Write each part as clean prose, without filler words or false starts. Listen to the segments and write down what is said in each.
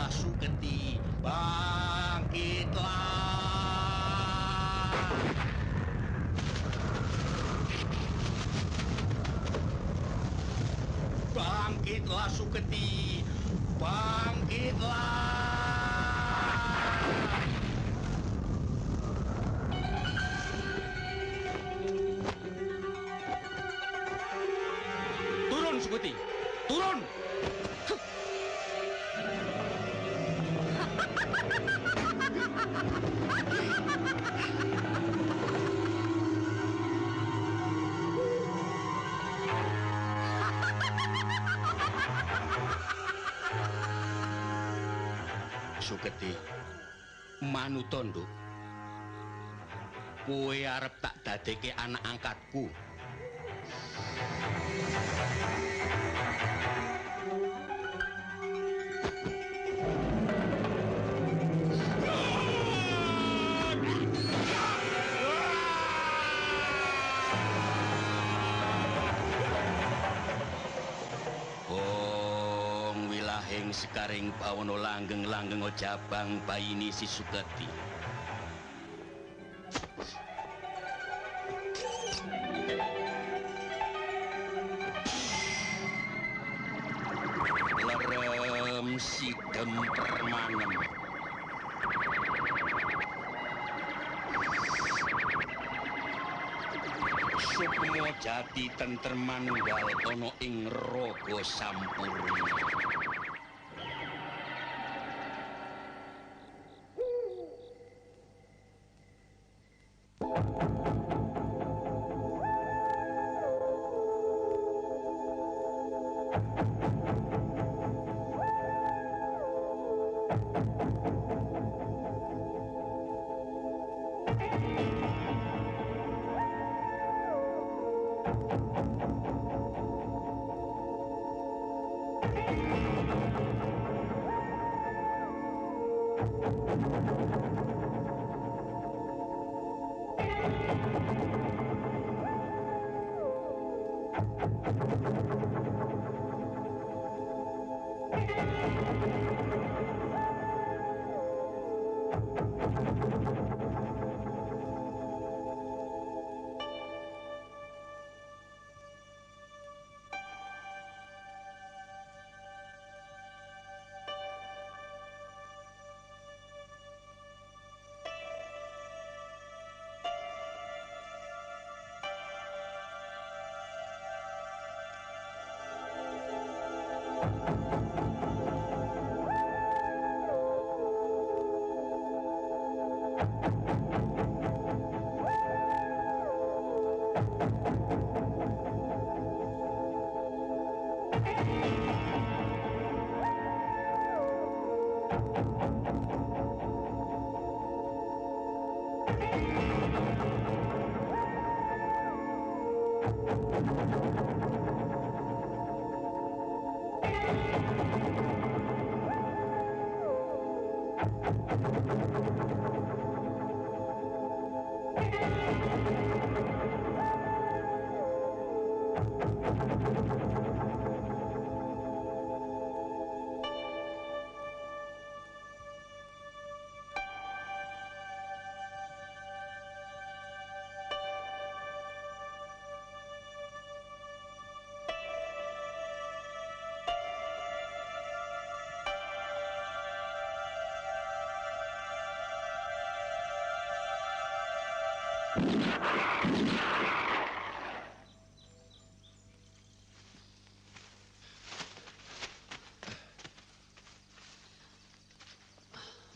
Bangkitlah Suketi, bangkitlah. Bangkitlah Suketi, bangkitlah. Turun Suketi, turun. Suketi, manutondo. Kowe arep tak dadekke anak angkatku. Ong wilahing sekaring bawana langgeng-langgeng jabang bayini si Suketi. Lerem sidem permanem. Sukma jati tentrem manunggal ana ing raga sampurna.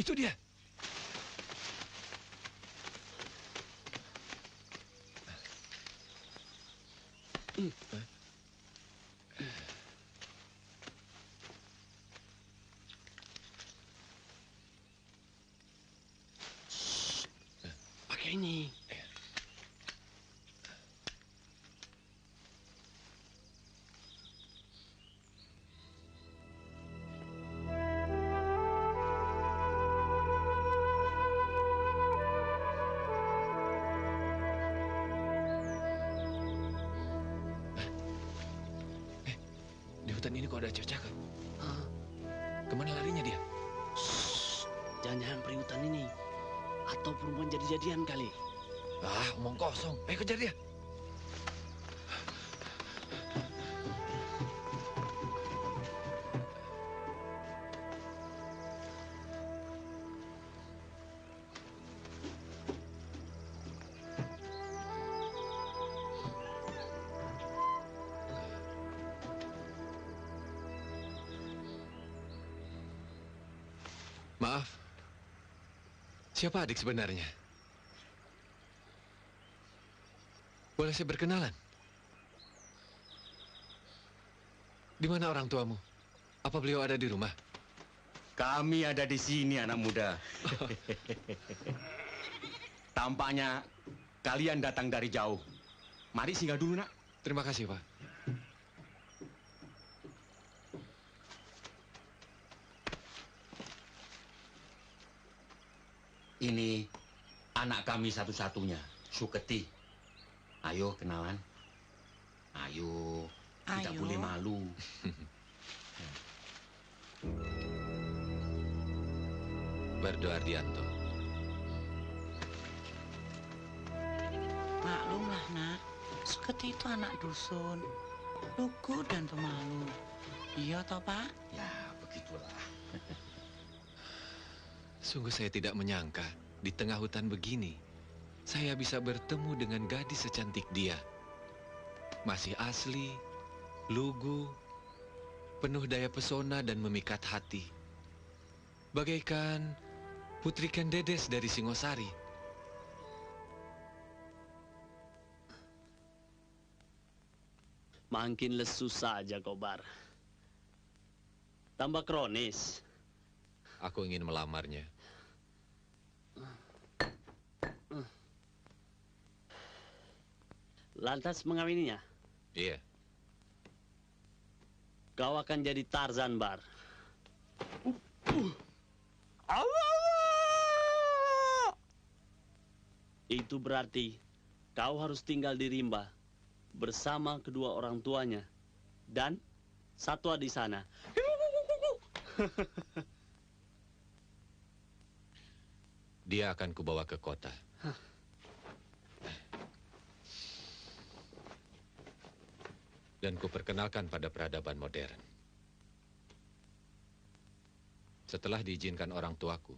Itu dia. Pakai ini. Di hutan ini kok ada cewek cakep? Kemana larinya dia? Jangan-jangan periutan ini. Atau perempuan jadi-jadian kali. Ah, omong kosong. Kejar dia. Maaf, siapa adik sebenarnya? Boleh saya berkenalan? Di mana orang tuamu? Apa beliau ada di rumah? Kami ada di sini, anak muda. Tampaknya kalian datang dari jauh. Mari singgah dulu, nak. Terima kasih, Pak. Ini anak kami satu-satunya, Suketi. Ayo kenalan. Ayo, tidak boleh malu. Bardo Ardianto. Maklumlah, nak. Suketi itu anak dusun. Lugu dan pemalu. Iya toh, Pak? Ya, begitulah. Sungguh saya tidak menyangka di tengah hutan begini saya bisa bertemu dengan gadis secantik dia. Masih asli, lugu, penuh daya pesona dan memikat hati. Bagaikan Putri Kendedes dari Singosari. Makin lesu saja, Kobar. Tambah kronis. Aku ingin melamarnya. Lantas mengawininya? Iya. Kau akan jadi Tarzan, Bar. Itu berarti kau harus tinggal di rimba bersama kedua orang tuanya dan satwa di sana. Dia akan kubawa ke kota. Dan kuperkenalkan pada peradaban modern. Setelah diizinkan orang tuaku,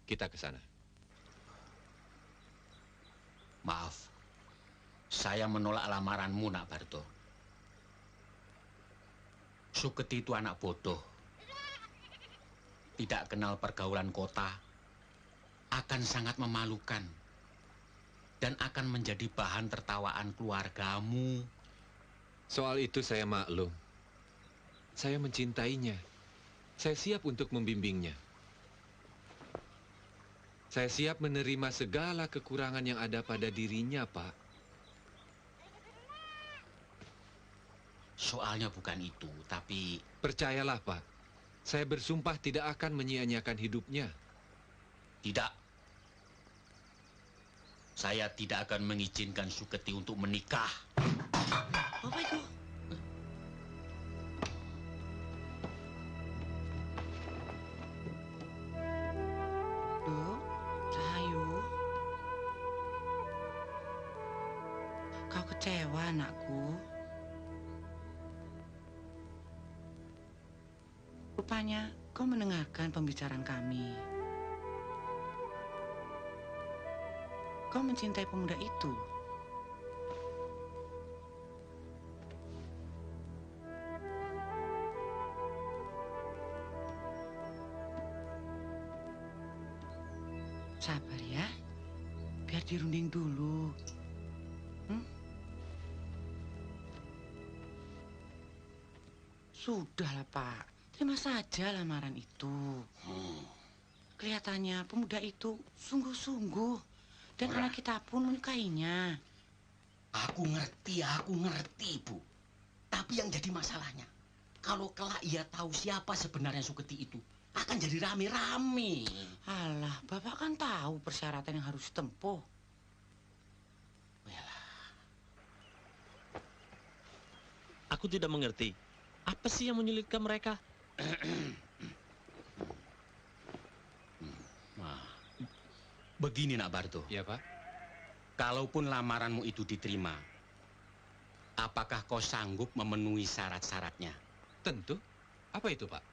kita ke sana. Maaf, saya menolak lamaranmu, nak Barto. Suketi itu anak bodoh. Tidak kenal pergaulan kota, akan sangat memalukan. Dan akan menjadi bahan tertawaan keluargamu. Soal itu saya maklum. Saya mencintainya. Saya siap untuk membimbingnya. Saya siap menerima segala kekurangan yang ada pada dirinya, Pak. Soalnya bukan itu, tapi... Percayalah, Pak. Saya bersumpah tidak akan menyia-nyiakan hidupnya. Tidak. Saya tidak akan mengizinkan Suketi untuk menikah. Apa itu? Duh, Rahayu. Kau kecewa, anakku. Rupanya kau mendengarkan pembicaraan kami. Kau mencintai pemuda itu. Sabar ya, biar dirunding dulu. Sudahlah, Pak. Terima saja lamaran itu. Kelihatannya pemuda itu sungguh-sungguh. Dan anak kita pun menyukainya. Aku ngerti, Bu. Tapi yang jadi masalahnya, kalau kelak ia tahu siapa sebenarnya Suketi itu, akan jadi rame-rame. Alah, Bapak kan tahu persyaratan yang harus ditempuh. Aku tidak mengerti. Apa sih yang menyulitkan mereka? Begini nak Barto, Ya, Pak. kalaupun lamaranmu itu diterima, apakah kau sanggup memenuhi syarat-syaratnya? Tentu. Apa itu, Pak?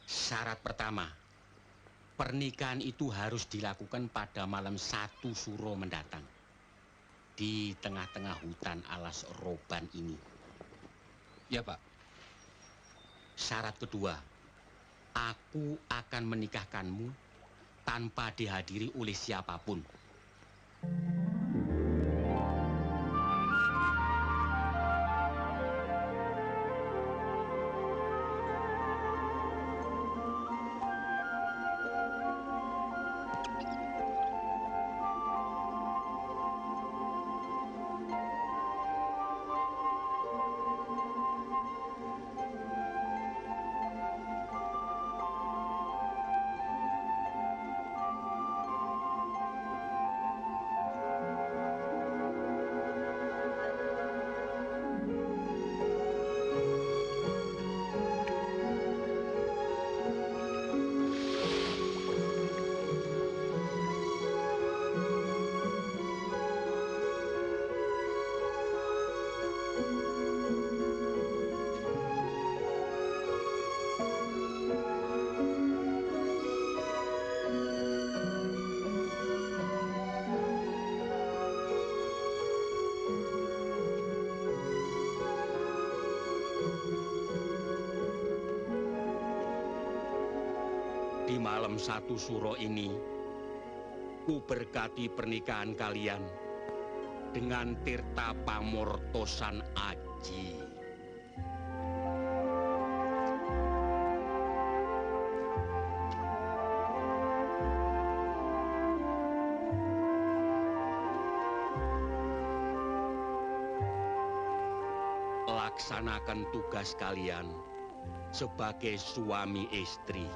Syarat pertama, pernikahan itu harus dilakukan pada malam 1 Suro mendatang. Di tengah-tengah hutan alas roban ini. Ya, Pak. Syarat kedua, aku akan menikahkanmu tanpa dihadiri oleh siapapun. Di malam 1 Suro ini, ku berkati pernikahan kalian dengan Tirta Pamortosan Aji. Laksanakan tugas kalian sebagai suami istri.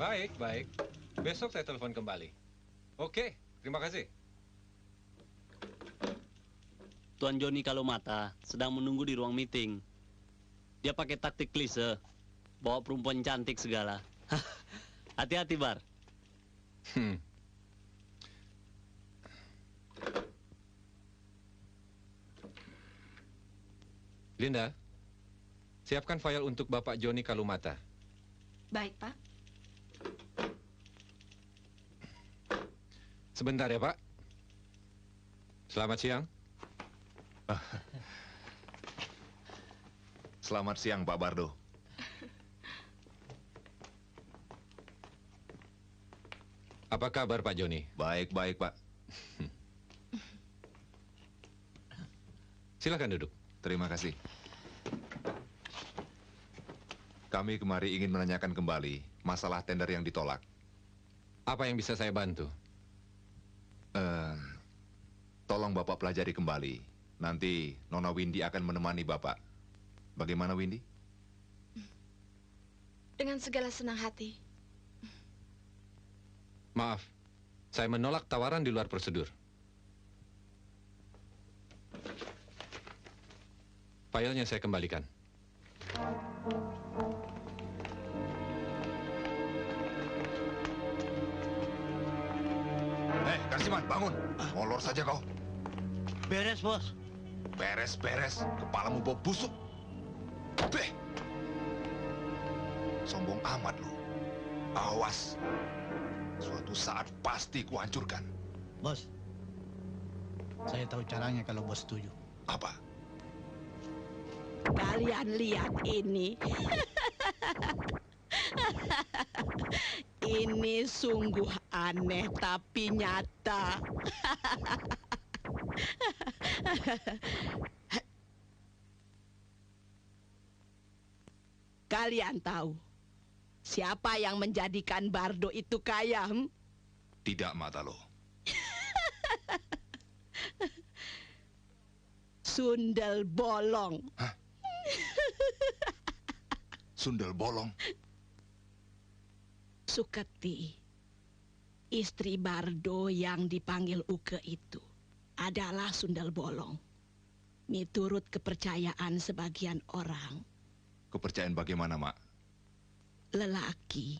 Baik, baik. Besok saya telepon kembali. Oke, terima kasih. Tuan Joni Kalumata sedang menunggu di ruang meeting. Dia pakai taktik klise, bawa perempuan cantik segala. Hati-hati, Bar. Hmm. Linda, siapkan file untuk Bapak Joni Kalumata. Baik, Pak. Sebentar ya, Pak. Selamat siang. Selamat siang, Pak Bardo. Apa kabar, Pak Joni? Baik-baik, Pak. Silakan duduk. Terima kasih. Kami kemari ingin menanyakan kembali masalah tender yang ditolak. Apa yang bisa saya bantu? Tolong Bapak pelajari kembali. Nanti Nona Windy akan menemani Bapak. Bagaimana, Windy? Dengan segala senang hati. Maaf, saya menolak tawaran di luar prosedur. Filenya saya kembalikan. Karsiman, bangun. Molor saja kau. Beres, Bos. Beres-beres, kepalamu bau busuk. Beh! Sombong amat lu. Awas. Suatu saat pasti kuhancurkan. Bos, saya tahu caranya kalau bos setuju. Apa? Kalian lihat ini. Ini sungguh aneh tapi nyata. Kalian tahu siapa yang menjadikan Bardo itu kaya? Tidak, Matalo. Sundel bolong. Hah? Sundel bolong? Suketi, istri Bardo yang dipanggil Uke itu adalah sundel bolong. Miturut kepercayaan sebagian orang, Kepercayaan bagaimana, Mak? lelaki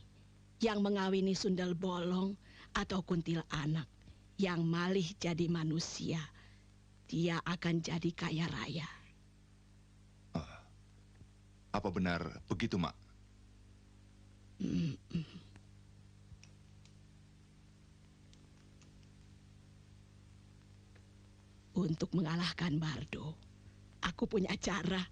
yang mengawini sundel bolong atau kuntil anak yang malih jadi manusia, dia akan jadi kaya raya. Apa benar begitu, Mak? Untuk mengalahkan Bardo, aku punya cara.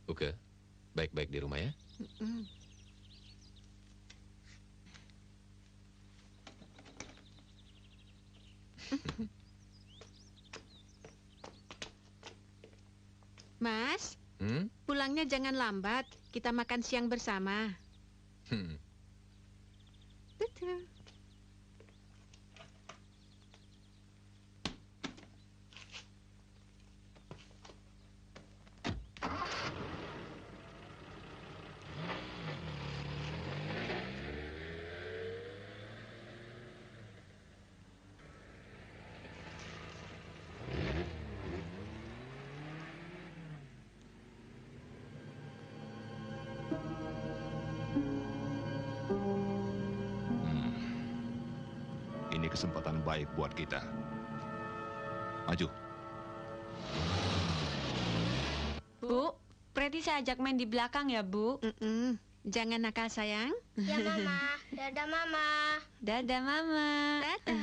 Oke, baik-baik di rumah ya. Mas, Hmm? pulangnya jangan lambat. Kita makan siang bersama. Hmm. Betul. Ini kesempatan baik buat kita. Maju. Bu, Preti saya ajak main di belakang ya, Bu. Jangan nakal, sayang. Ya, Mama. Dadah, Mama. Dadah, Mama. Dadah.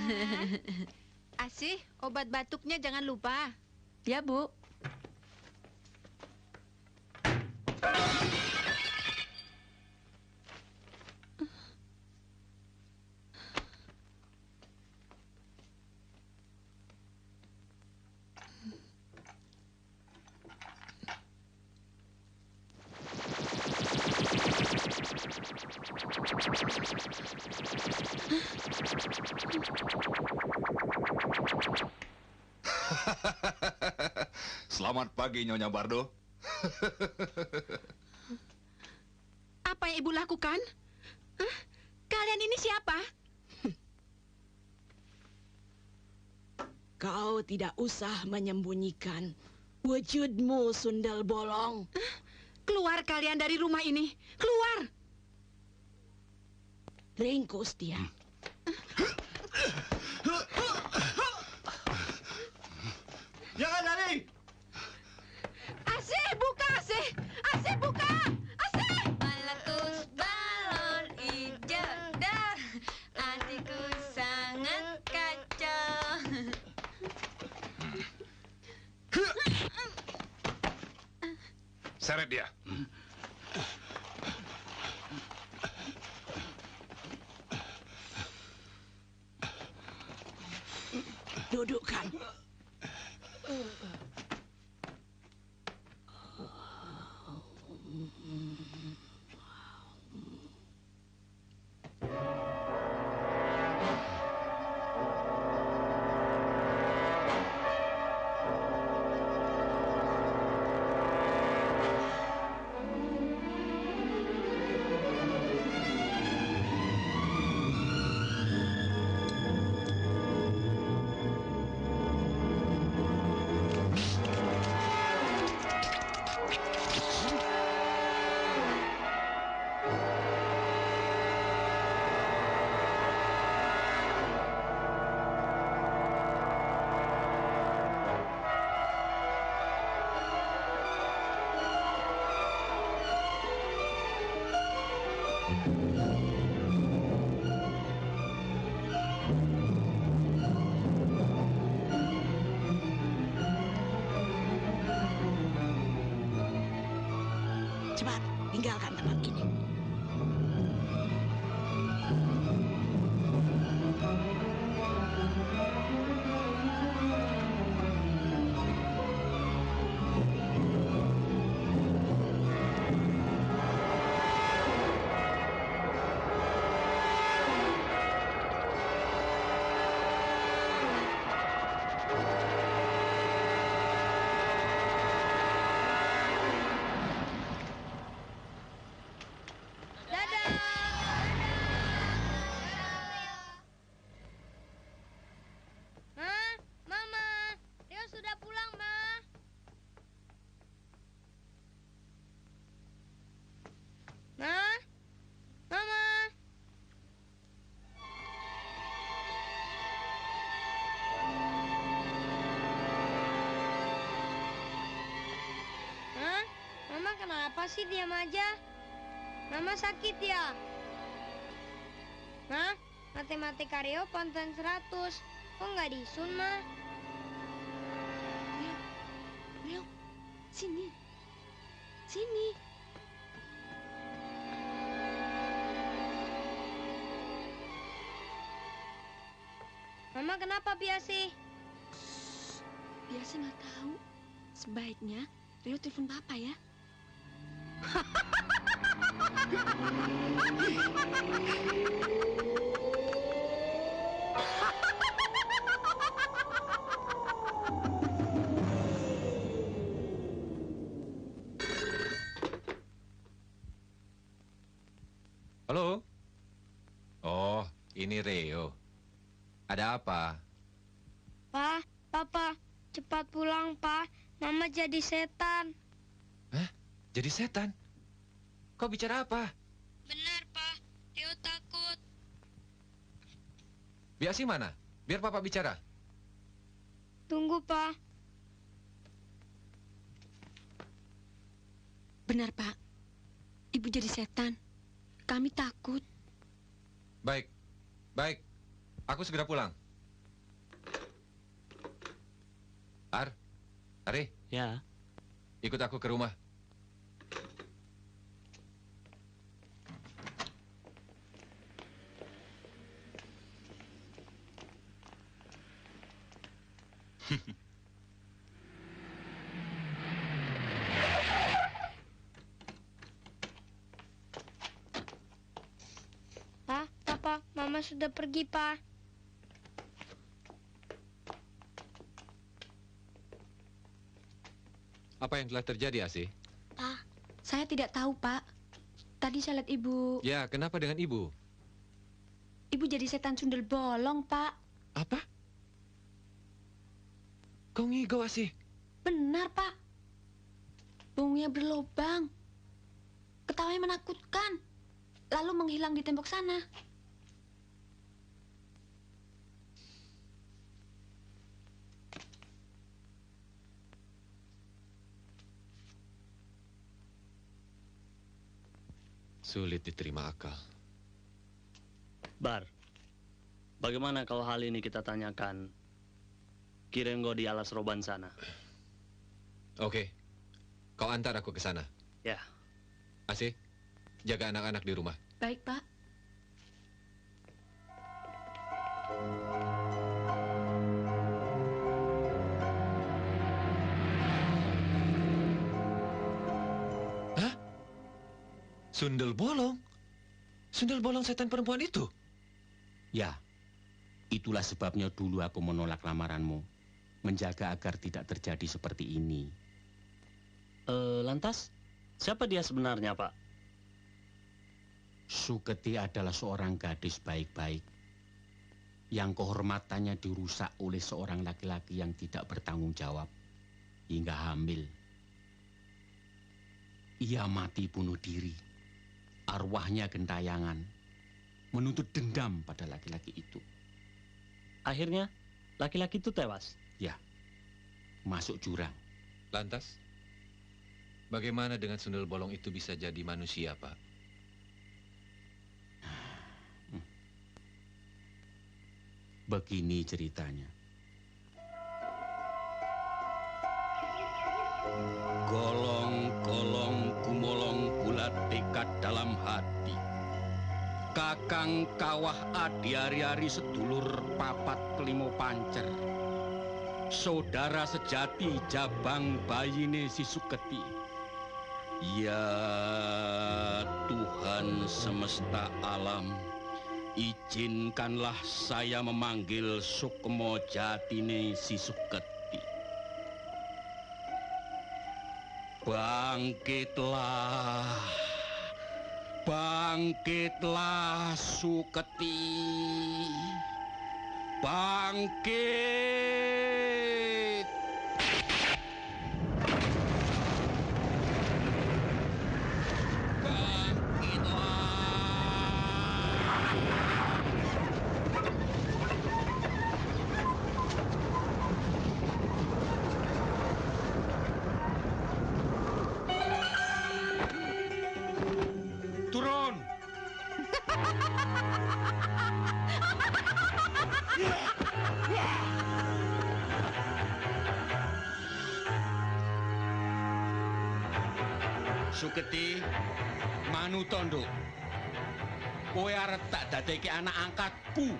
Asih, obat batuknya jangan lupa. Ya, Bu. Selamat pagi, Nyonya Bardo. Apa yang ibu lakukan? Hah? Kalian ini siapa? Kau tidak usah menyembunyikan wujudmu, Sundel Bolong. Keluar kalian dari rumah ini. Keluar! Ringkus dia. Jangan lari! Asih, buka Asih! Asih, buka! Asih! Meletus balon hijau dah, hatiku sangat kacau. Seret dia. Dudukkan. Cepat, tinggalkan tempat ini. Ma, Mama, Rio sudah pulang, Ma. Ma, Mama. Hah? Mama kenapa sih diam aja? Mama sakit ya? Ma, matematika Rio pantun 100. Kok nggak disun, Ma? Rio, sini. Sini. Mama kenapa Biasi? Biasa nggak tahu. Sebaiknya Rio telepon Papa ya. Halo? Oh, ini Rio. Ada apa? Pa, Papa, cepat pulang, Pa. Mama jadi setan. Hah? Jadi setan? Kau bicara apa? Benar, Pa. Rio takut. Biasi mana? Biar Papa bicara. Tunggu, Pa. Benar, Pak. Ibu jadi setan. Kami takut. Baik. Baik. Aku segera pulang. Ari, Ya, ikut aku ke rumah. Mama sudah pergi, Pak. Apa yang telah terjadi, Asih? Pak, saya tidak tahu, Pak. Tadi saya lihat Ibu... Ya, kenapa dengan ibu? Ibu jadi setan sundel bolong, Pak. Apa? Kau ngigau, Asih? Benar, Pak. Bunganya berlobang. Ketawanya menakutkan. Lalu menghilang di tembok sana. Sulit diterima akal. Bar, bagaimana kalau hal ini kita tanyakan Kirenggo di alas roban sana? Oke, kau antar aku ke sana. Ya. Asih, jaga anak-anak di rumah. Baik, Pak. Sundel bolong? Sundel bolong setan perempuan itu? Ya, itulah sebabnya dulu aku menolak lamaranmu. Menjaga agar tidak terjadi seperti ini. Lantas, siapa dia sebenarnya, Pak? Suketi adalah seorang gadis baik-baik yang kehormatannya dirusak oleh seorang laki-laki yang tidak bertanggung jawab hingga hamil. Ia mati bunuh diri. Arwahnya gentayangan, menuntut dendam pada laki-laki itu. Akhirnya, laki-laki itu tewas? Ya, masuk jurang. Lantas, bagaimana dengan sundel bolong itu bisa jadi manusia, Pak? Begini ceritanya. Golong-golong gumolong bulat tekad dalam hati. Kakang kawah adi ari-ari sedulur papat kelimo pancer. Saudara sejati jabang bayine si Suketi. Ya Tuhan semesta alam, izinkanlah saya memanggil Sukmo jatine si Suketi. Bangkitlah, bangkitlah Suketi, bangkit. Turun! Suketi, manu tondo. Kowe arep tak dadekke anak angkatku.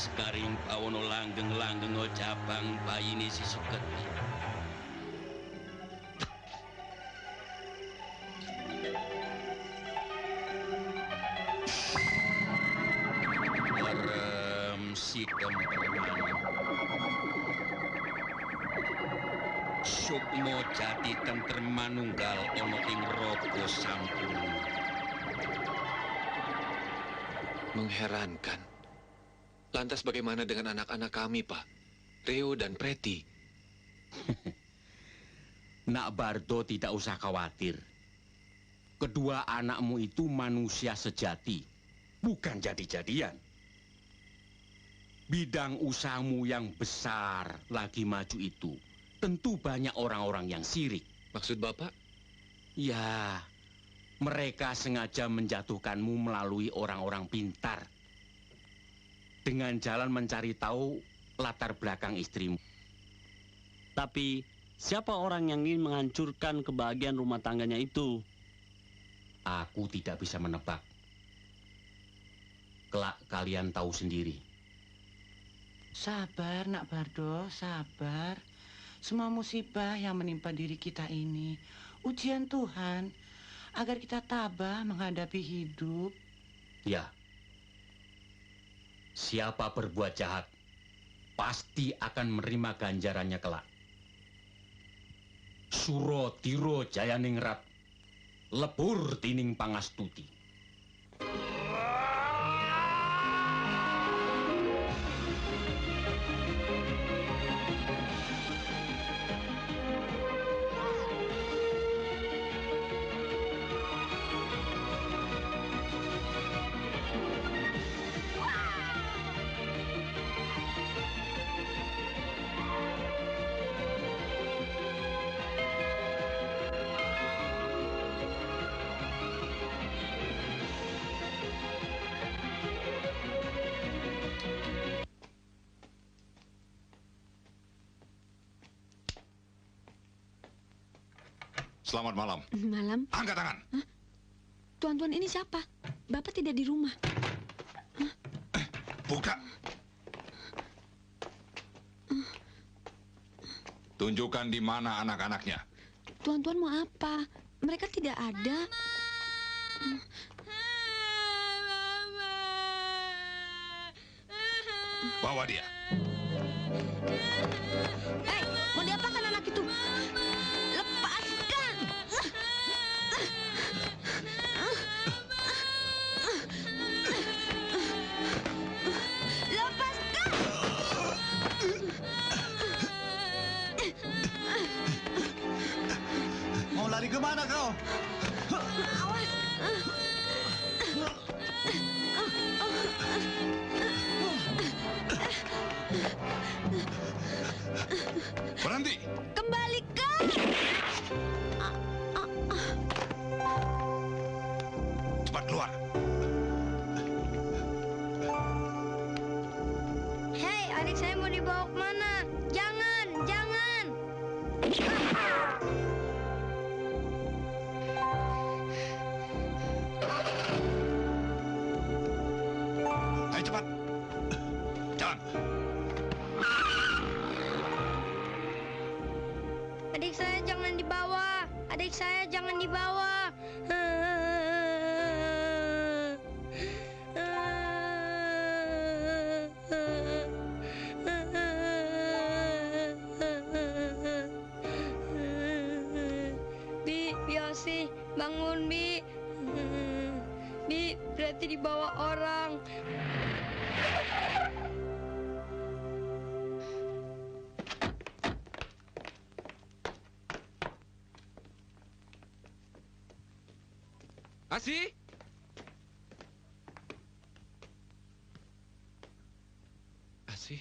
Sekaring bawono langgeng-langgeng jabang bayine si Suketi. Merem sidem permana. Sukmo jati tentrem manunggal ana ing raga sampurna. Mengherankan. Lantas bagaimana dengan anak-anak kami, Pak? Reo dan Preti. Nak Bardo tidak usah khawatir. Kedua anakmu itu manusia sejati, bukan jadi-jadian. Bidang usahamu yang besar lagi maju itu, tentu banyak orang-orang yang sirik. Maksud Bapak? Ya, mereka sengaja menjatuhkanmu melalui orang-orang pintar. Dengan jalan mencari tahu latar belakang istrimu. Tapi, siapa orang yang ingin menghancurkan kebahagiaan rumah tangganya itu? Aku tidak bisa menebak. kelak kalian tahu sendiri. Sabar, Nak Bardo, sabar. Semua musibah yang menimpa diri kita ini ujian Tuhan agar kita tabah menghadapi hidup. Ya, siapa berbuat jahat pasti akan menerima ganjarannya kelak. Suro tiro jayaningrat, lebur tining pangastuti. Selamat malam. Malam. Angkat tangan. Hah? Tuan-tuan ini siapa? Bapak tidak di rumah. Buka. Tunjukkan di mana anak-anaknya. Tuan-tuan mau apa? Mereka tidak ada. Bawa dia. Hei, mau diapakan anak itu? Lepaskan! Lepaskan! Mau lari kemana kau? Awas! Berhenti. Kembalikan! Cepat keluar. Hei, adik saya mau dibawa kemana? Jangan, jangan. Ayo cepat. Jalan. Adik saya jangan dibawa. Adik saya jangan dibawa. Bi, Biosi, bangun Bi. Bi, berarti dibawa orang. Asi? Asi?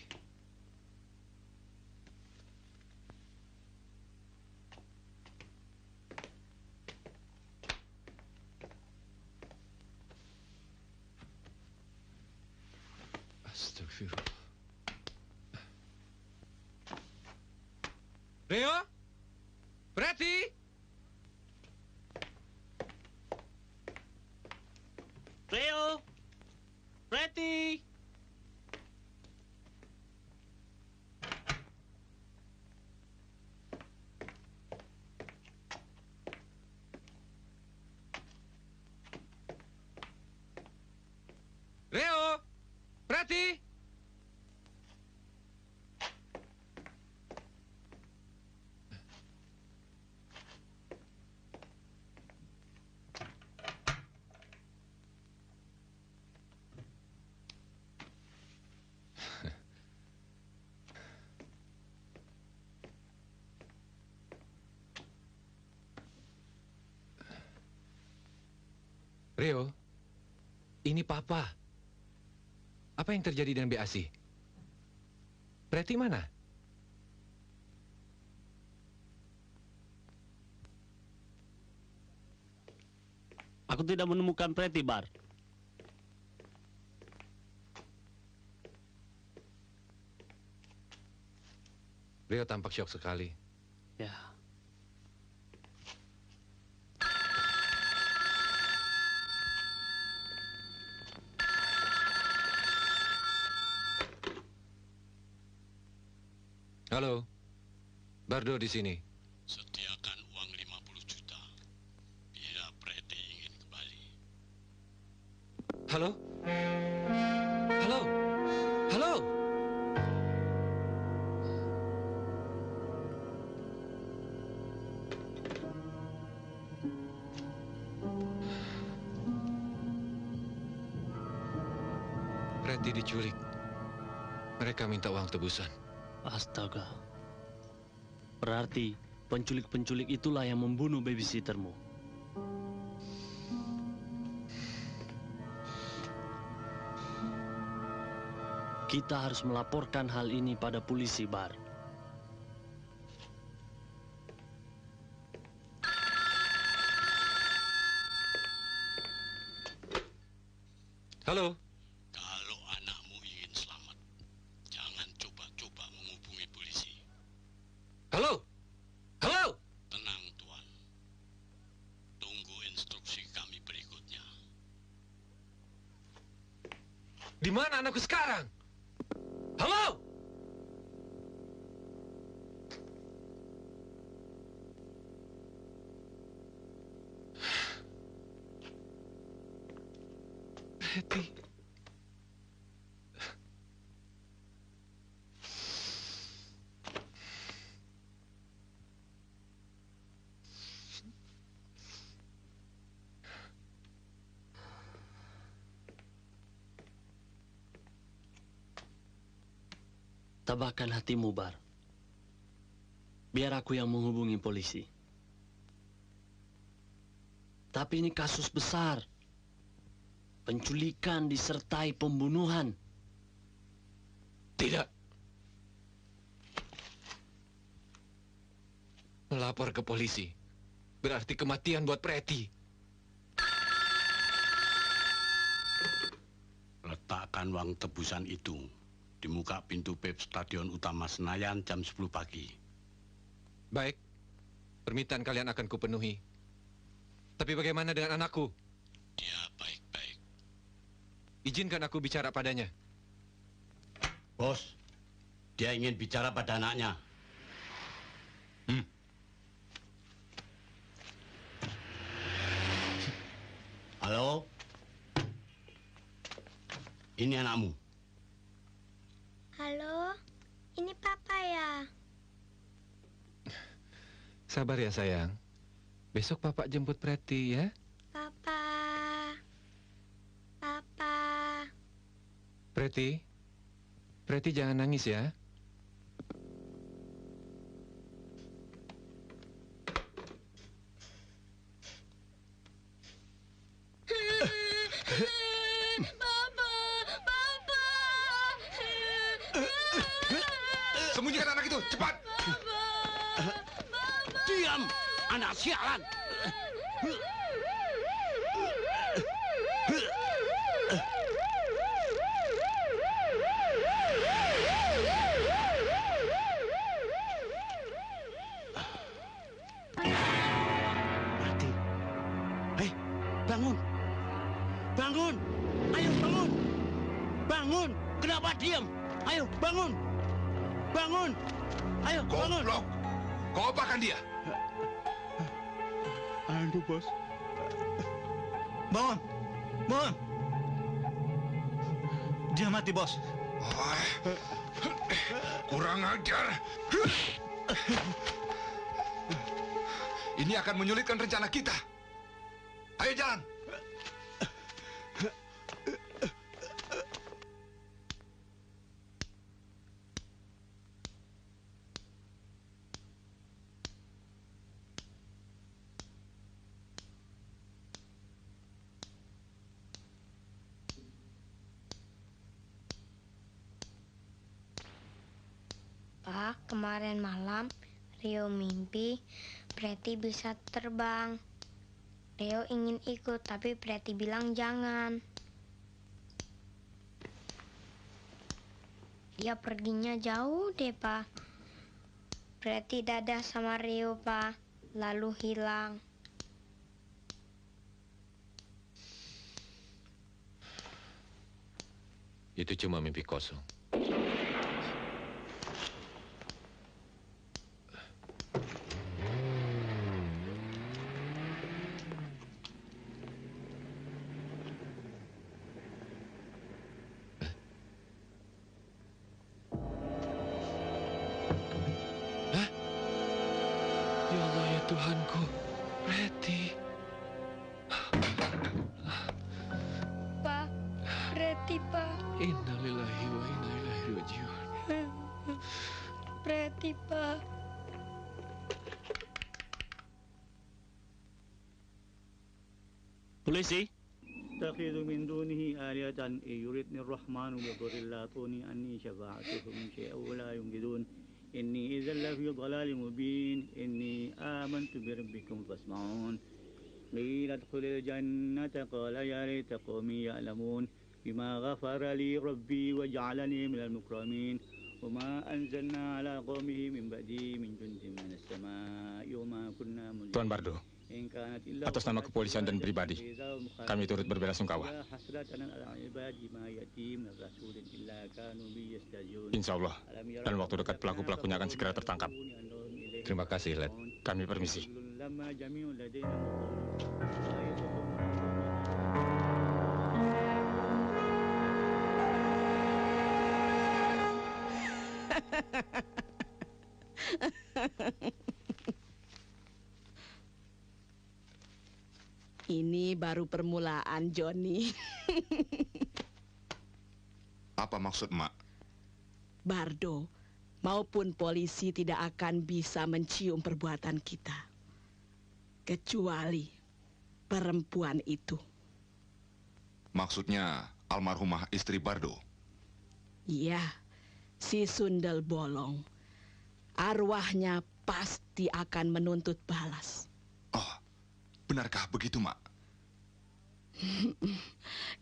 Astagfirullah. Rio? Preti? Leo, Preti. Rio? Preti? Rio, ini Papa. Apa yang terjadi dengan BAC? Preti mana? Aku tidak menemukan Preti, Bar. Rio tampak syok sekali. Ya. Halo, Bardo di sini. Sediakan uang 50 juta bila Preti ingin kembali. Halo? Halo? Halo? Preti diculik. Mereka minta uang tebusan. Astaga. Berarti penculik-penculik itulah yang membunuh babysittermu. Kita harus melaporkan hal ini pada polisi, Bar. Halo? Kalau anakmu ingin selamat, jangan coba-coba menghubungi polisi. Halo? Halo? Tenang, Tuan. Tunggu instruksi kami berikutnya. Di mana anakku sekarang? Halo? Preti. Tabahkan hatimu, Bar. Biar aku yang menghubungi polisi. Tapi ini kasus besar. Penculikan disertai pembunuhan. Tidak. Melapor ke polisi berarti kematian buat Preti. Letakkan uang tebusan itu di muka pintu PEP Stadion Utama Senayan jam 10 pagi. Baik, permintaan kalian akan kupenuhi. Tapi bagaimana dengan anakku? Dia baik-baik. Izinkan aku bicara padanya. Bos, dia ingin bicara pada anaknya. Halo? Ini anakmu. Halo, ini Papa ya? Sabar ya sayang. Besok Papa jemput Preti ya. Papa. Papa. Preti. Preti jangan nangis ya. Sembunyikan anak itu, cepat! Diam, anak sialan! Mati. Hei, bangun! Bangun! Ayo bangun! Bangun! Kenapa diam? Ayo bangun! Bangun! Ayo bangun! Goblok! Kau apakan dia? Aduh, Bos. Bangun! Bangun! Dia mati, Bos. Kurang ajar. Ini akan menyulitkan rencana kita. Ayo jalan. Pak, kemarin malam Rio mimpi Preti bisa terbang. Rio ingin ikut, tapi Preti bilang jangan. Dia perginya jauh deh, Pak. Preti dadah sama Rio, Pak. Lalu hilang. Itu cuma mimpi kosong. Ya Tuhanku, Preti. Pak, Preti, Pak. Innalillahi wa inna ilaihi rajiun. Preti, Pak. Polisi? أتخذ من دونه آلهة إن يردني الرحمن بضر لا تغني عني شفاعتهم شيئا ولا ينقذون إني إذا لفي ضلال مبين إني آمنت بربكم فاسمعون قيل ادخل الجنة قال يا ليت قومي يعلمون بما غفر لي ربي وجعلني من المكرمين وما أنزلنا على قومه من بعدي من جند من السماء وما كنا منزلين. Tuan Bardo, atas nama kepolisian dan pribadi, kami turut berbelasungkawa. Insya Allah, dalam waktu dekat pelaku-pelakunya akan segera tertangkap. Terima kasih, Led. Kami permisi. Ini baru permulaan, Johnny. Apa maksud Mak? Bardo maupun polisi tidak akan bisa mencium perbuatan kita. Kecuali perempuan itu. Maksudnya almarhumah istri Bardo? Iya, si Sundel Bolong. Arwahnya pasti akan menuntut balas. Oh, benarkah begitu, Mak?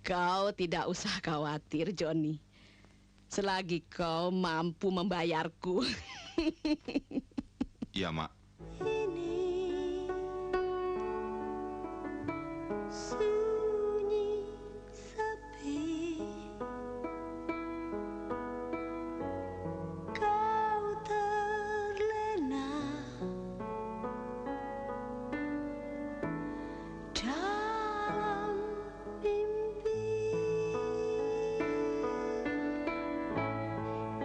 Kau tidak usah khawatir, Johnny. Selagi kau mampu membayarku. Iya, Mak. Sunyi sepi, kau terlena dalam mimpi,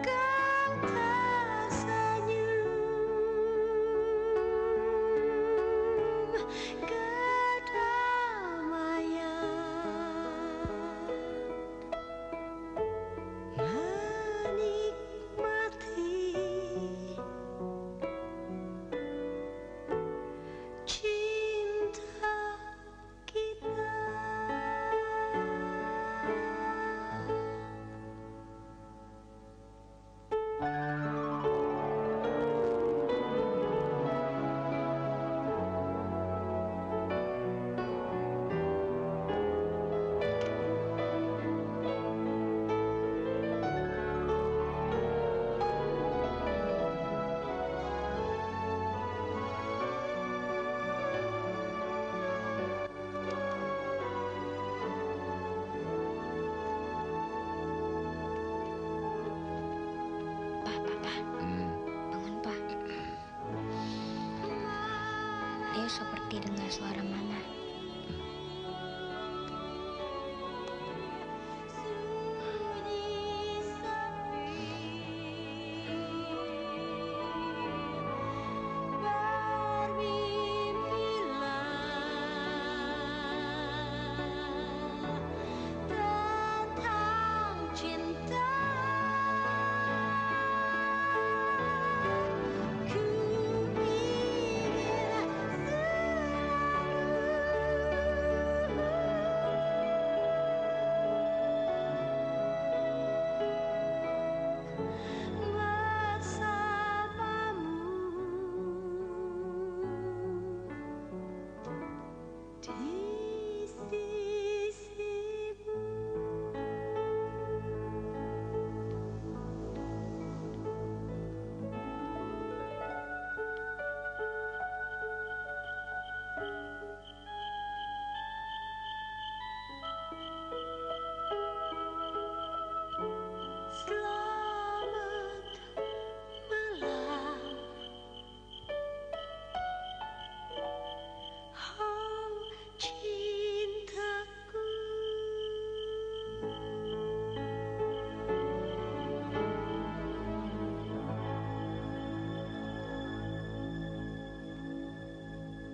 kau tersenyum Leo seperti dengar suara Mama. Ku ingin selalu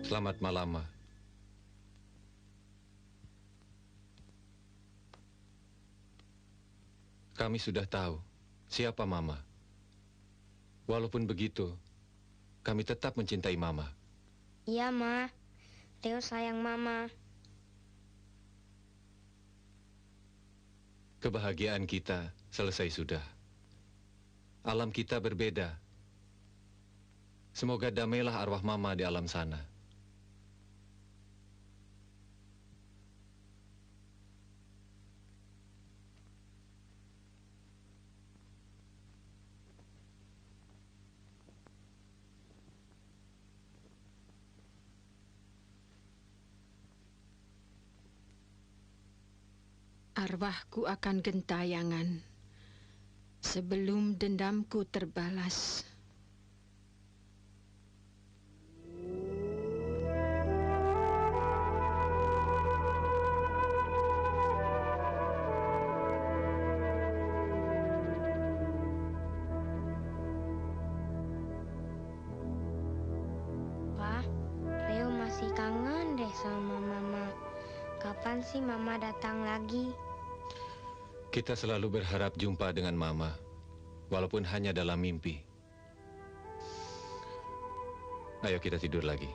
Selamat malam, Ma. Kami sudah tahu siapa Mama. Walaupun begitu, kami tetap mencintai Mama. Iya, Ma. Leo sayang Mama. Kebahagiaan kita selesai sudah. Alam kita berbeda. Semoga damailah arwah Mama di alam sana. Arwahku akan gentayangan sebelum dendamku terbalas. Pa, Leo masih kangen deh sama Mama. Kapan sih Mama datang lagi? Kita selalu berharap jumpa dengan Mama, walaupun hanya dalam mimpi. Ayo kita tidur lagi.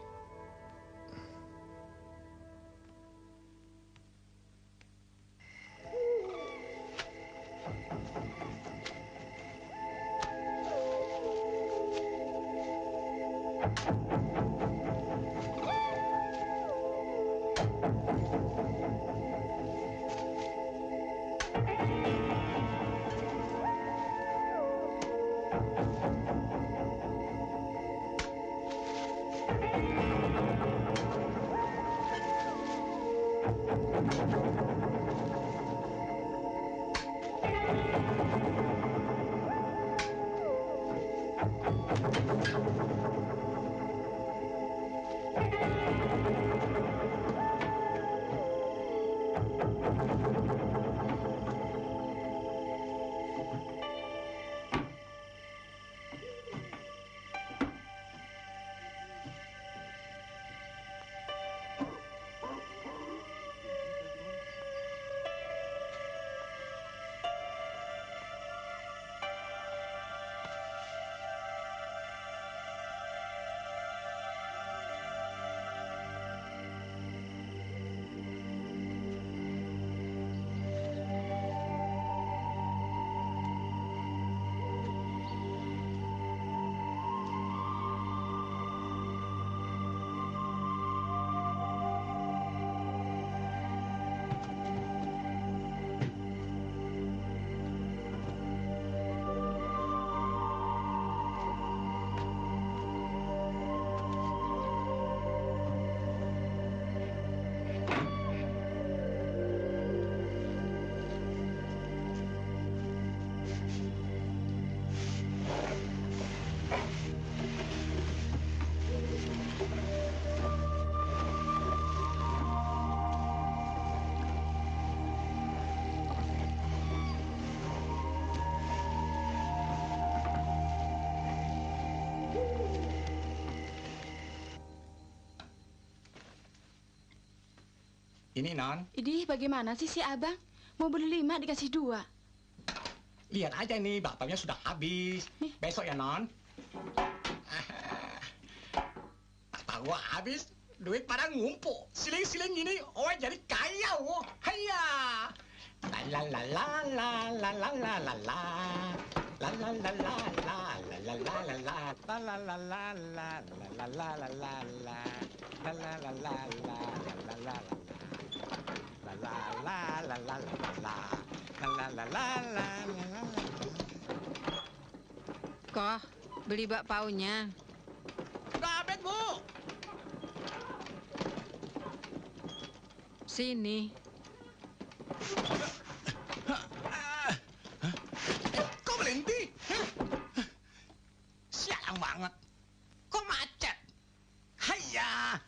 Ini, Non. Idih, bagaimana sih si abang? Mau beli 5 dikasih 2. Lihat aja nih, bakpamnya sudah habis. Besok ya, Non. Bakpam gua habis, duit pada ngumpul. Siling-siling gini, oh jadi kaya, oh. Haiya. La la la la la la la la la. La la la la la la la la la la. La la la la la la la la la la la. La la la la la la la la la. La la la la la la. La la la la la la. Koh, beli bakpaunya. Sudah habis, Bu. Sini. Kok berhenti? Sialan banget. Kok macet? Hayya.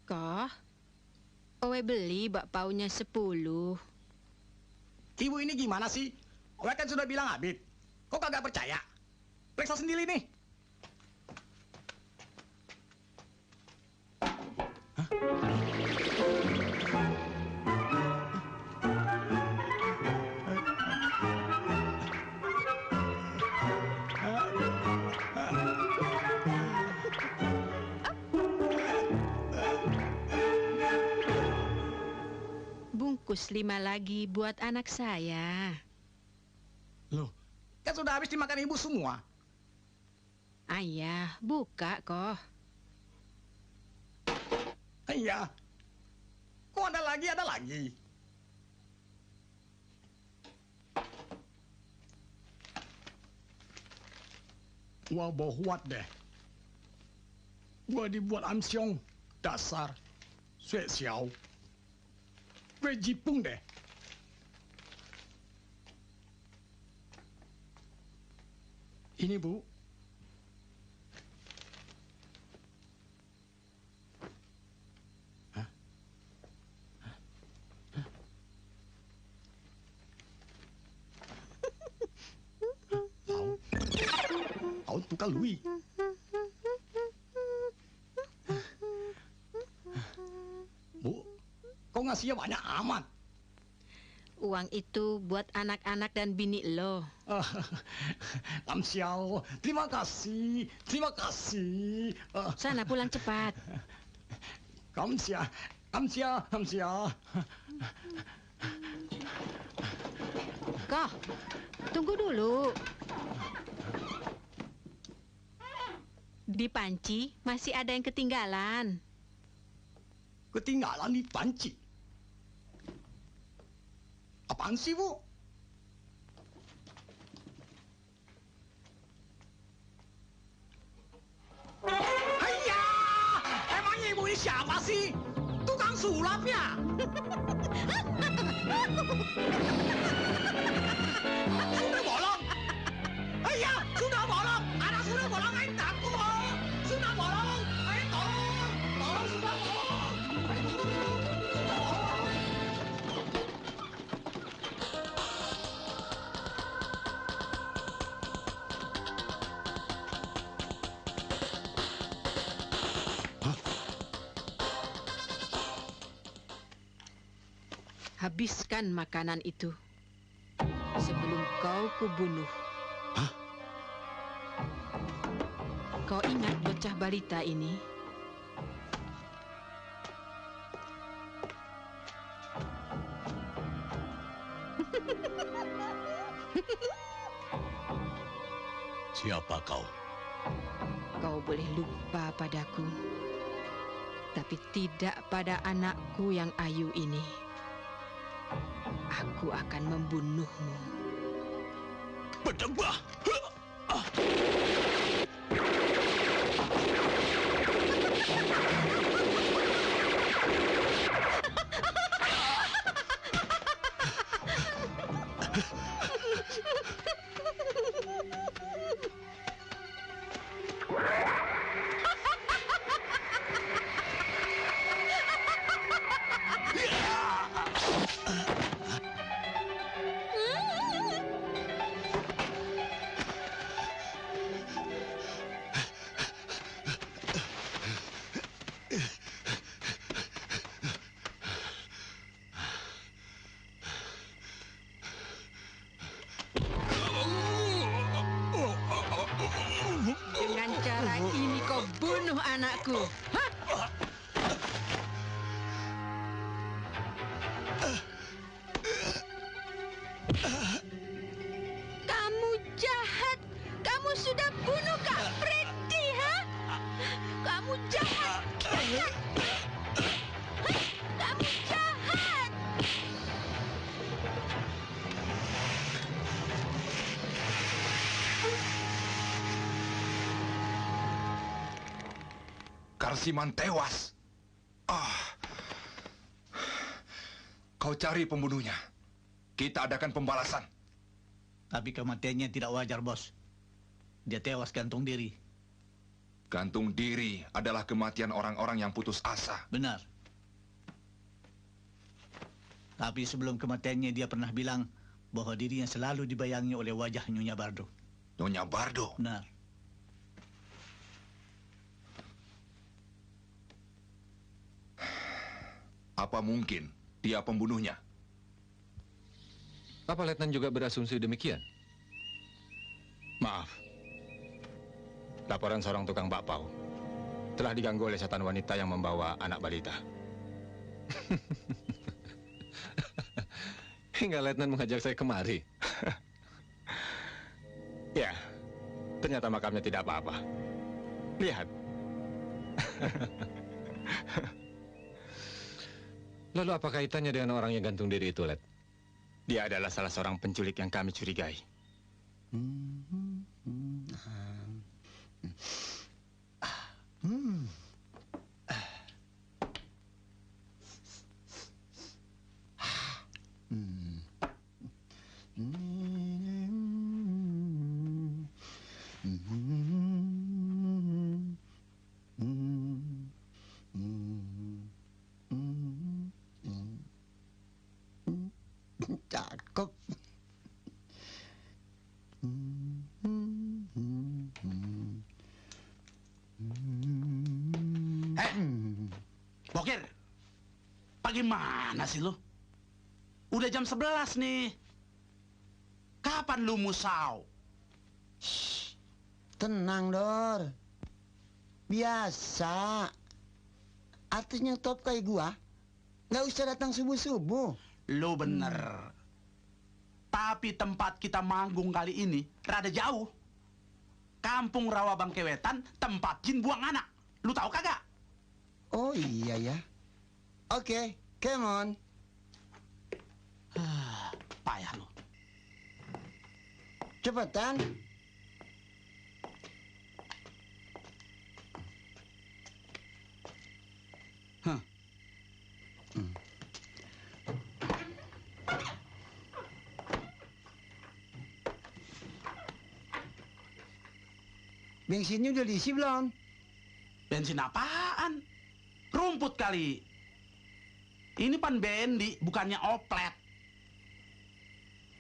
Koh, owe beli bakpaunya 10. Ibu ini gimana sih? Owe kan sudah bilang Abid. Kok kagak percaya? Periksa sendiri nih. Bungkus 5 lagi buat anak saya. Loh, kan sudah habis dimakan ibu semua. Ayah, buka kok. Iya. Kok ada lagi, ada lagi. Wah, bohuat deh. Gua dibuat amsyong. Dasar. Sue xiao. Gue jipung deh. Ini, Bu. Hah? Tahu tukang Lui. Bu, kok ngasihnya banyak amat? Uang itu buat anak-anak dan bini lo. Lam Xiao, terima kasih, terima kasih. Sana pulang cepat. Kamsia, kamsia, kamsia. Kok, tunggu dulu. Di panci masih ada yang ketinggalan. Ketinggalan di panci? Apaan sih, Bu? Hayya! Emangnya ibu ini siapa sih? Tukang sulap ya? Sudah bolong! Hayya! Sudah bolong! Anak sudah bolong, ayo takut! Sudah bolong! Ayo tolong! Tolong, sudah bolong! Habiskan makanan itu sebelum kau kubunuh. Hah? Kau ingat bocah balita ini? Siapa kau? Kau boleh lupa padaku, tapi tidak pada anakku yang ayu ini. Aku akan membunuhmu. Berdebah! Dengan cara ini kau bunuh anakku. Hah? Kamu jahat. Kamu sudah bunuh Kak Pretty, ha? Kamu jahat. Hah? Kamu jahat. Karsiman tewas. Kau cari pembunuhnya. Kita adakan pembalasan. Tapi kematiannya tidak wajar, Bos. Dia tewas gantung diri. Gantung diri adalah kematian orang-orang yang putus asa. Benar. Tapi sebelum kematiannya dia pernah bilang bahwa dirinya selalu dibayangi oleh wajah Nyonya Bardo. Nyonya Bardo? Benar. Apa mungkin dia pembunuhnya? Apa Letnan juga berasumsi demikian? Maaf. Laporan seorang tukang bakpao telah diganggu oleh setan wanita yang membawa anak balita. Hingga Letnan mengajak saya kemari. Ya, ternyata makamnya tidak apa-apa. Lihat. Lalu apa kaitannya dengan orang yang gantung diri itu, Let? Dia adalah salah seorang penculik yang kami curigai. Cakep. Bokir, bagaimana sih lu? Udah jam 11 nih. Kapan lu musau? Tenang, Dor. Biasa. Artinya top kayak gua, nggak usah datang subuh-subuh. Lu bener. Tapi tempat kita manggung kali ini rada jauh. Kampung Rawa Bangkewetan, tempat jin buang anak. Lu tahu kagak? Oh iya ya. Oke, come on. Payah lu. Cepetan. Bensinnya udah diisi belum? Bensin apaan? Rumput kali. Ini pan bendi, bukannya oplet.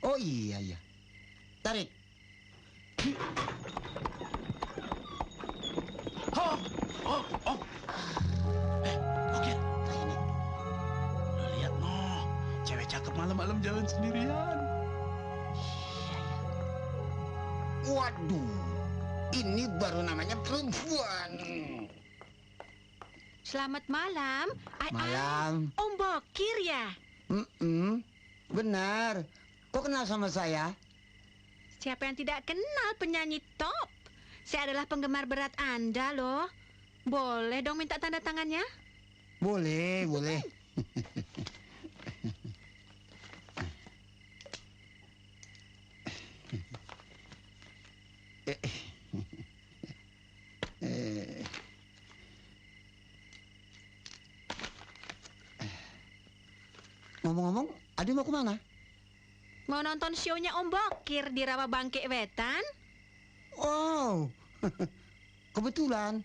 Oh iya ya. Tarik. Oh. Oke. Ini. Lu lihat noh, cewek cakep malam-malam jalan sendirian. Waduh, ini baru namanya perempuan. Selamat malam. Malam. Om Bokir ya? Benar. Kok kenal sama saya? Siapa yang tidak kenal penyanyi top? Saya adalah penggemar berat Anda loh. Boleh dong minta tanda tangannya? Boleh, boleh. Ngomong-ngomong, Adi mau kemana? Mau nonton show-nya Om Bokir di Rawa Bangkewetan? Oh, kebetulan.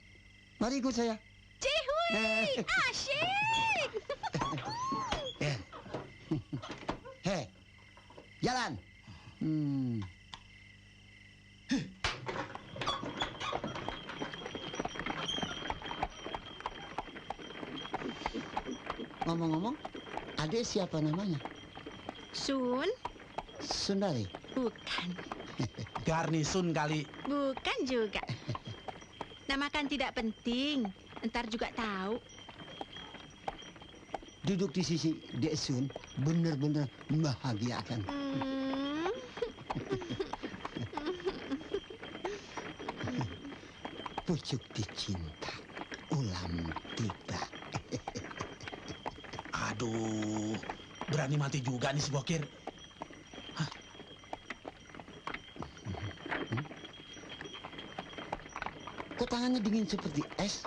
Mari ikut saya. Cihui, asyik. Hei, jalan. Ngomong-ngomong, adek siapa namanya? Sun? Sundari? Bukan. Garnisun kali. Bukan juga. Nama kan tidak penting. Ntar juga tahu. Duduk di sisi Dek Sun bener-bener membahagiakan. Pucuk dicinta, ulam tiba. Aduh, berani mati juga nih si Bokir. Kok tangannya dingin seperti es?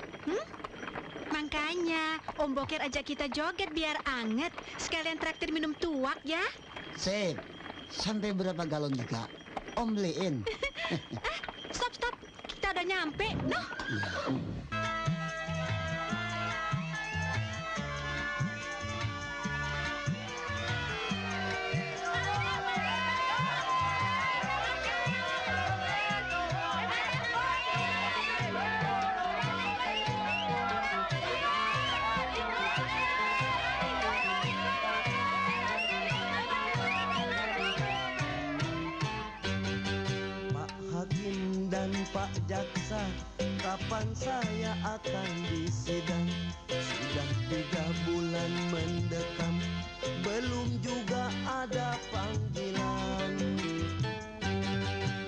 Makanya Om Bokir ajak kita joget biar anget. Sekalian traktir minum tuak ya. Sip. Sampai berapa galon juga? Om beliin. Stop. Kita udah nyampe. Noh. dan Pak Jaksa, kapan saya akan disidang? Sudah 3 bulan mendekam, belum juga ada panggilan.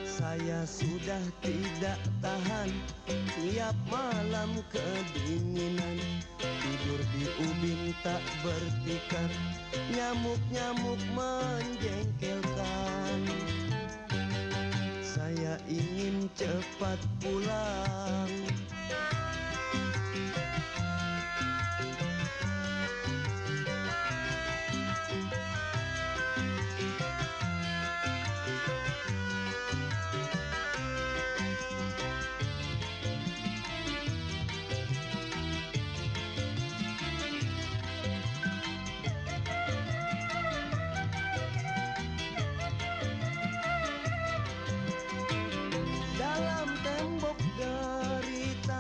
Saya sudah tidak tahan, tiap malam kedinginan. Tidur di ubin tak bertikar, nyamuk-nyamuk menjengkelkan. Saya ingin cepat pulang. Dalam tembok derita,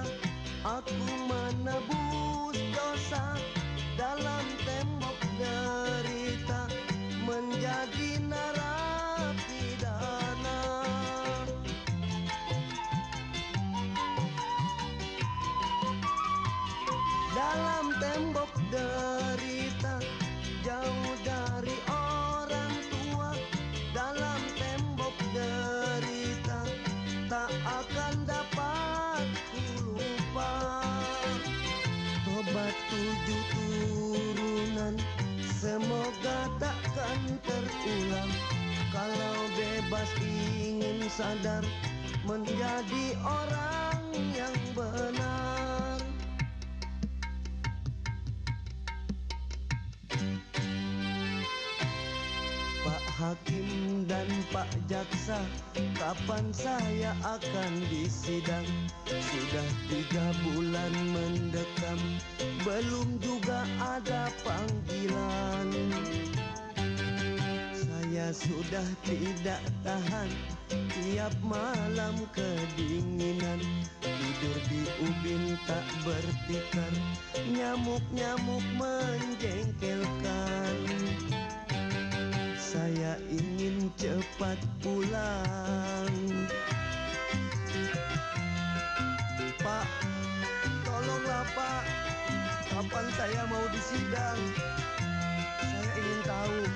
aku menebus dosa. Dalam tembok derita, menjadi narapidana. Dalam tembok derita, jauh dari orang tua. Dalam tembok derita, tak akan dapat ku lupa. Tobat 7 turunan, semoga takkan terulang. Kalau bebas ingin sadar, menjadi orang yang benar. Pak Hakim dan Pak Jaksa, kapan saya akan disidang? Sudah 3 bulan mendekam, belum juga ada panggilan. Saya sudah tidak tahan, tiap malam kedinginan. Tidur di ubin tak bertikar, nyamuk-nyamuk menjengkelkan. Saya ingin cepat pulang. Pak, tolonglah Pak, kapan saya mau disidang? Saya ingin tahu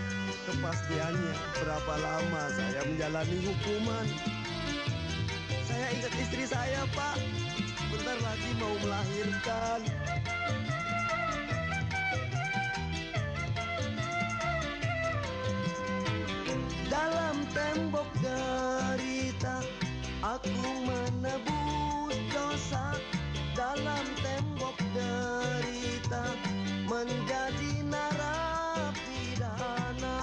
kepastiannya berapa lama saya menjalani hukuman. Saya ingat istri saya Pak, bentar lagi mau melahirkan. Dalam tembok derita, aku menebus dosa. Dalam tembok derita, menjadi narapidana.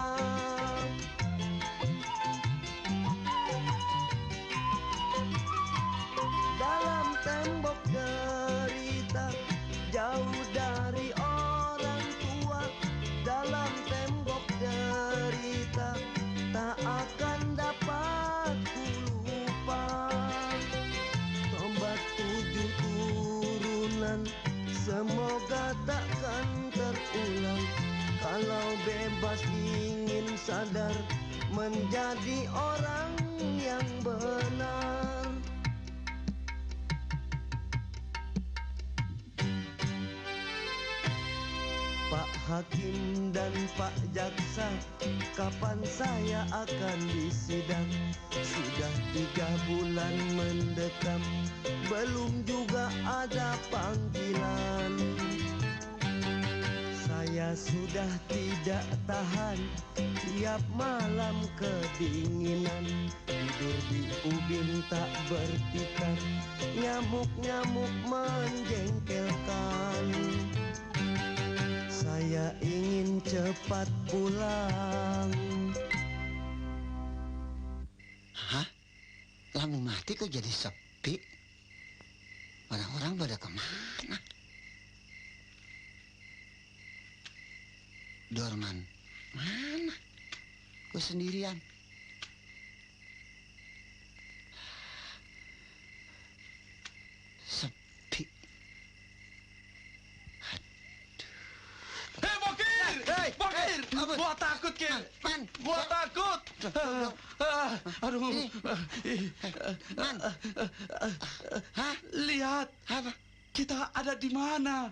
Dalam tembok derita, jauh dari orang tua. Dalam tembok derita, tak akan dapat ku lupa. Tobat 7 turunan, semoga takkan terulang. Kalau bebas ingin sadar, menjadi orang yang benar. Pak Hakim dan Pak Jaksa, kapan saya akan disidang? Sudah 3 bulan mendekam, belum juga ada panggilan. Saya sudah tidak tahan, tiap malam kedinginan. Tidur di ubin tak bertikar, nyamuk-nyamuk menjengkelkan. Saya ingin cepat pulang. Hah? Lampu mati kok jadi sepi? Orang-orang pada kemana? Dorman, mana? Kok sendirian? Sepi. Hei, Bokir! Bokir! Gua takut, Kir! Man. Gua takut. Aduh. Man. Hah? Lihat. Apa? Kita ada di mana?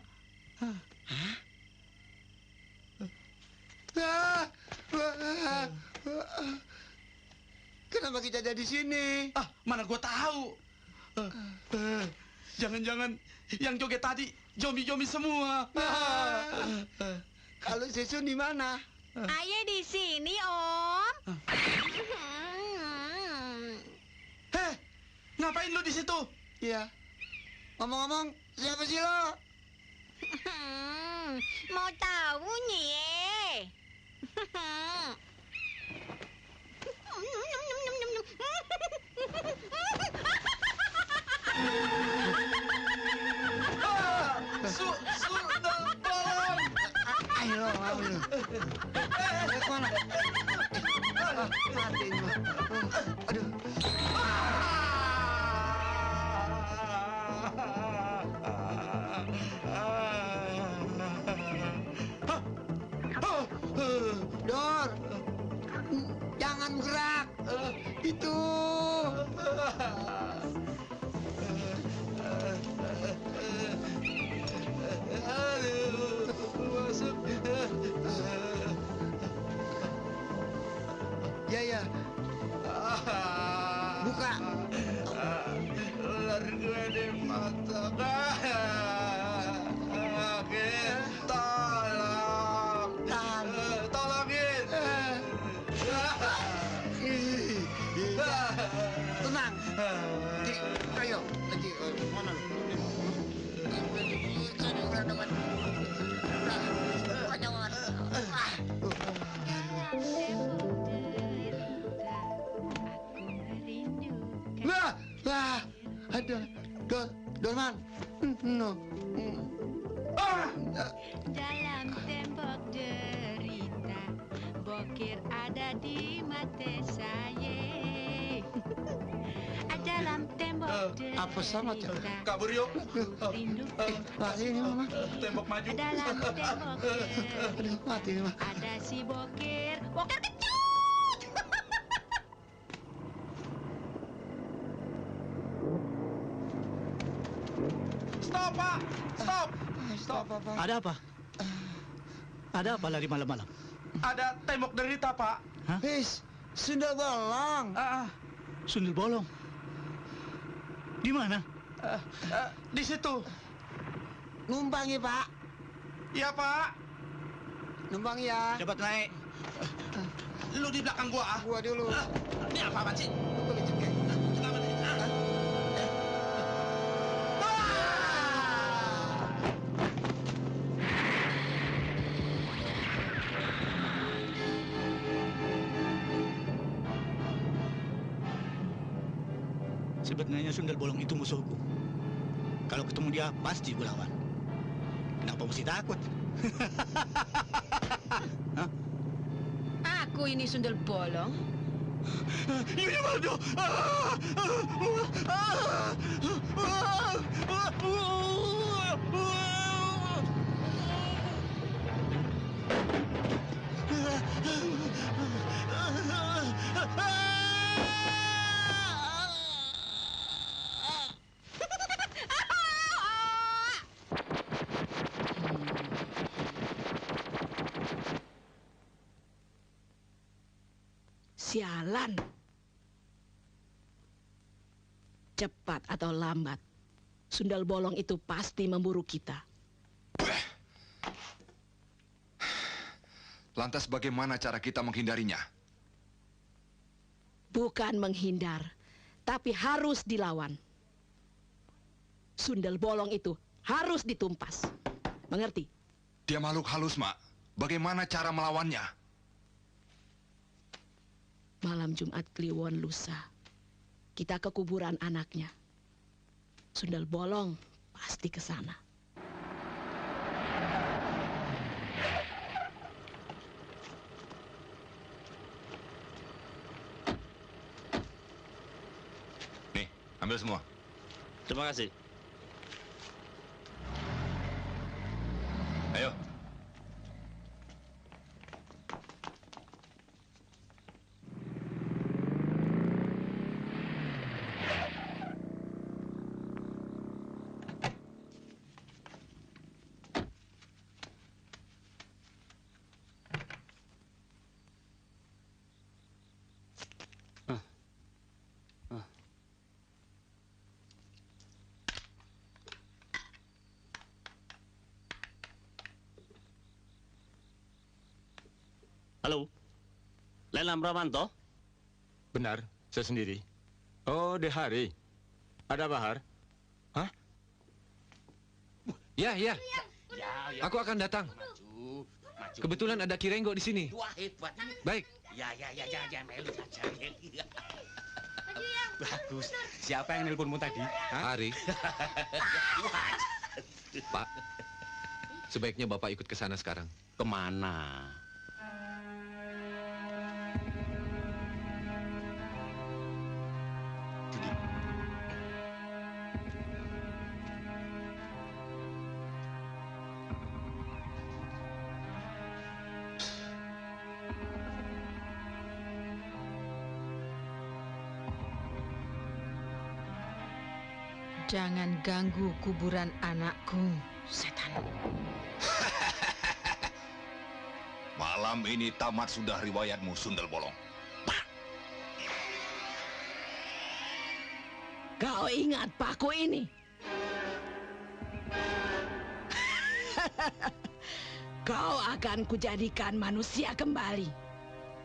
Kenapa kita ada di sini? Mana gua tahu. Jangan-jangan yang joget tadi zombie-zombie semua. Kalau Sesun di mana? Ayah di sini, Om. Heh, ngapain lu di situ? Iya. Ngomong-ngomong, siapa sih lo? Mau tahu nih? Sundel bolong. Ayo, ayo. Kemana? Mati ini. Aduh. Dor, jangan gerak. Itu. Masuk. Ya. Buka. Ular gue di mata. Tolongin. Tenang. Ayo, lagi mana lu? Ada Dorman. No. Dalam tembok derita, bokir ada di mata saya. Dalam tembok derita, Apa sama tuh? Kabur yuk. rindu. Ini mama. Tembok maju. Dalam tembok derita, Mati mama. ada si bokir. Bokir kecut. Stop, Pak! Stop! Stop, Pak. Ada apa? Ada apa lari malam-malam? Ada tembok derita, Pak. Hah? Sundel bolong. Sundel bolong? Di mana? Di situ. Numpang ya, Pak. Iya, Pak. Numpang ya. Cepat naik. Lu di belakang gua. Gua dulu. Ini apa sih? Gua lecek. Kenapa nih? Sebenarnya sundel bolong itu musuhku. Kalau ketemu dia, pasti gue lawan. Kenapa mesti takut? Hah? Aku ini sundel bolong. Nyonya Bardo! Sialan. Cepat atau lambat, sundel bolong itu pasti memburu kita. Lantas bagaimana cara kita menghindarinya? Bukan menghindar, tapi harus dilawan. Sundel bolong itu harus ditumpas. Mengerti? Dia makhluk halus, Mak. Bagaimana cara melawannya? Malam Jumat Kliwon lusa, kita ke kuburan anaknya. Sundel bolong pasti ke sana. Nih, ambil semua. Terima kasih. Ayo. Halo? Lelam Ramanto? Benar, saya sendiri. Oh, Dehari. Ada Bahar? Hah? Ya. Aku akan datang. Maju. Kebetulan ada Kirenggo di sini. Wah, hebat. Baik. Ya, Melu saja. Bagus. Siapa yang nelponmu tadi? Hari. Pak, sebaiknya Bapak ikut ke sana sekarang. Kemana? Jangan ganggu kuburan anakku, setan. Malam ini tamat sudah riwayatmu, Sundel Bolong. Kau ingat paku ini? Kau akan kujadikan manusia kembali.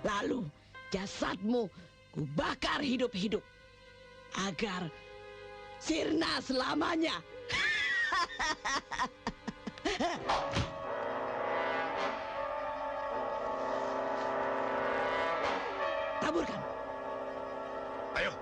Lalu jasadmu kubakar hidup-hidup. Agar sirna selamanya. Taburkan. Ayo.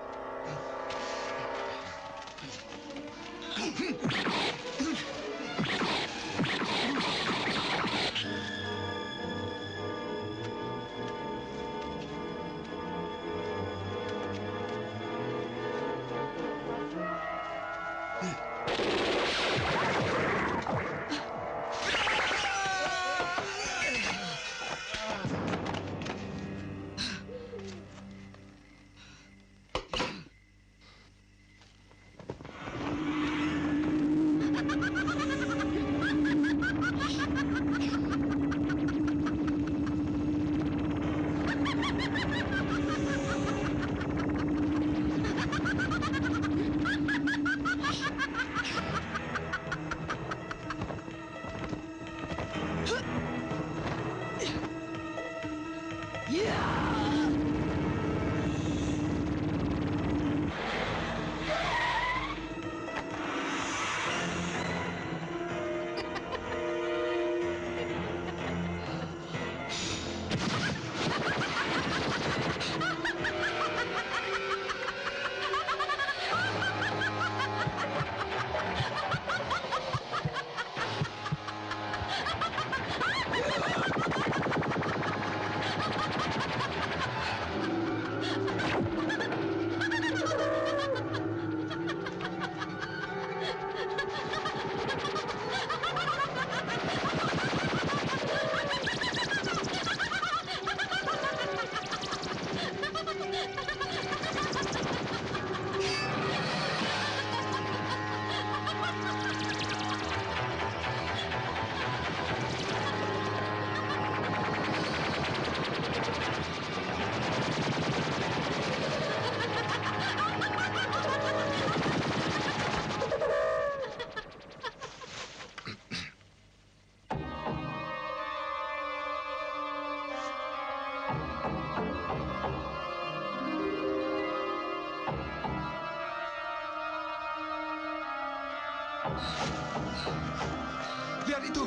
Lihat itu.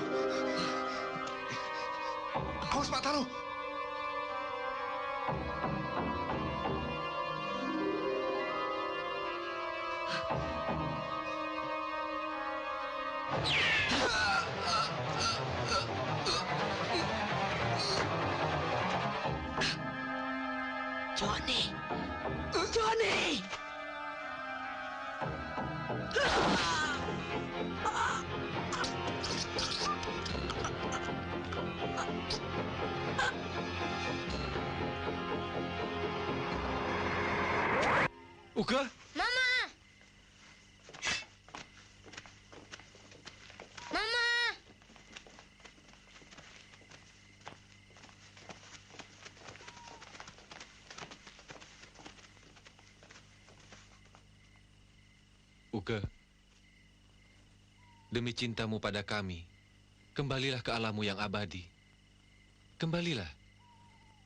Awas Pak Taro. Johnny. Johnny. Uga? Mama! Mama! Uga, demi cintamu pada kami, kembalilah ke alammu yang abadi. Kembalilah.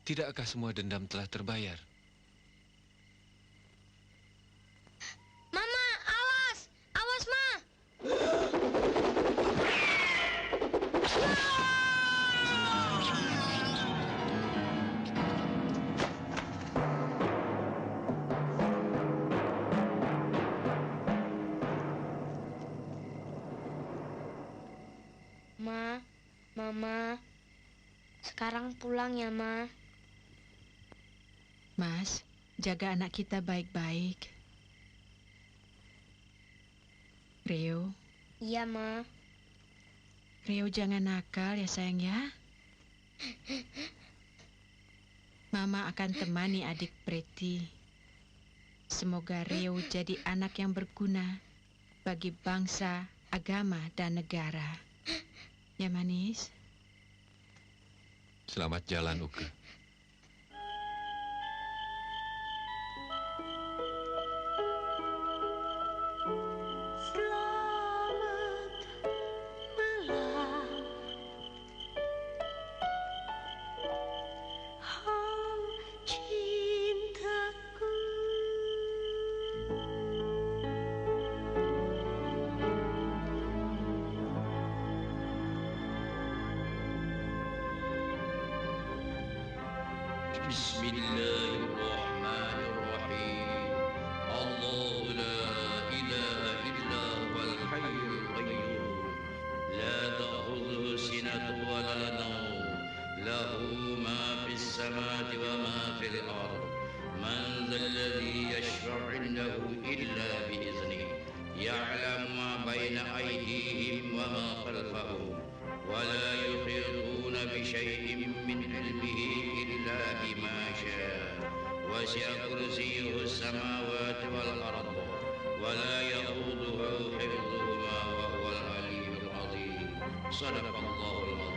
Tidakkah semua dendam telah terbayar? Mama, awas! Awas, Ma! Ma, Mama, sekarang pulang ya, Ma. Mas, jaga anak kita baik-baik. Rio. Iya, Ma. Rio jangan nakal ya sayang ya. Mama akan temani adik Preti. Semoga Rio jadi anak yang berguna bagi bangsa, agama, dan negara. Ya manis? Selamat jalan, Uke. بسم الله الرحمن الرحيم الله لا إله إلا هو الحي القيوم لا تأخذه سنة ولا نوم له ما في السماوات وما في الأرض من ذا الذي يشفع عنده إلا بإذنه يعلم ما بين أيديهم وما خلفهم ولا يحيطون بشيء من علمه إلا بما شاء وسع كرسيه السماوات والأرض ولا يؤوده حفظهما وهو العلي العظيم صدق الله العظيم